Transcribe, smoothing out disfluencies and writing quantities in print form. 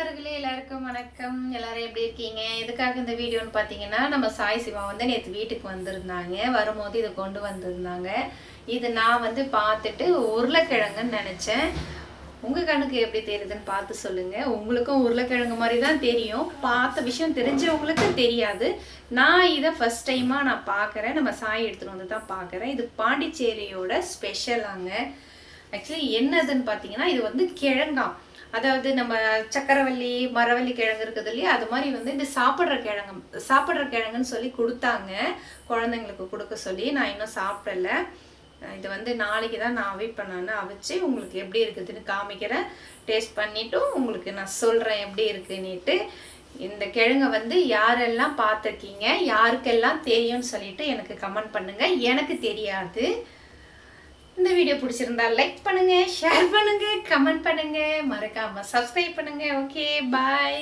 நண்பர்களே எல்லாருக்கும் வணக்கம். எல்லாரும் எப்படி இருக்கீங்க? எதுக்காக இந்த வீடியோன்னு பார்த்தீங்கன்னா, நம்ம சாய் சிவா வந்து நேற்று வீட்டுக்கு வந்திருந்தாங்க. வரும்போது இதை கொண்டு வந்திருந்தாங்க. இது நான் வந்து பார்த்துட்டு உருளைக்கிழங்குன்னு நினச்சேன். உங்கள் கண்ணுக்கு எப்படி தெரியுதுன்னு பார்த்து சொல்லுங்கள். உங்களுக்கும் உருளைக்கிழங்கு மாதிரி தான் தெரியும். பார்த்த விஷயம் தெரிஞ்சவங்களுக்கு தெரியாது. நான் இதை ஃபஸ்ட் டைமாக நான் பார்க்குறேன். நம்ம சாய் எடுத்துகிட்டு வந்து தான் பார்க்குறேன். இது பாண்டிச்சேரியோட ஸ்பெஷலாங்க. ஆக்சுவலி என்னதுன்னு பார்த்தீங்கன்னா, இது வந்து கிழங்காம். அதாவது நம்ம சக்கரவள்ளி மரவள்ளி கிழங்கு இருக்குது இல்லையா, அது மாதிரி வந்து இந்த சாப்பிட்ற கிழங்குன்னு சொல்லி கொடுத்தாங்க குழந்தைங்களுக்கு கொடுக்க சொல்லி. நான் இன்னும் சாப்பிடல. இது வந்து நாளைக்கு தான் நான் அவிச்சு உங்களுக்கு எப்படி இருக்குதுன்னு காமிக்கிறேன். டேஸ்ட் பண்ணிவிட்டும் உங்களுக்கு நான் சொல்கிறேன் எப்படி இருக்குன்னுட்டு. இந்த கிழங்கை வந்து யாரெல்லாம் பார்த்துருக்கீங்க, யாருக்கெல்லாம் தெரியும்னு சொல்லிட்டு எனக்கு கமெண்ட் பண்ணுங்கள். எனக்கு தெரியாது. இந்த வீடியோ பிடிச்சிருந்தா லைக் பண்ணுங்க, ஷேர் பண்ணுங்க, கமெண்ட் பண்ணுங்க, மறக்காம சப்ஸ்கிரைப் பண்ணுங்க. ஓகே, பாய்.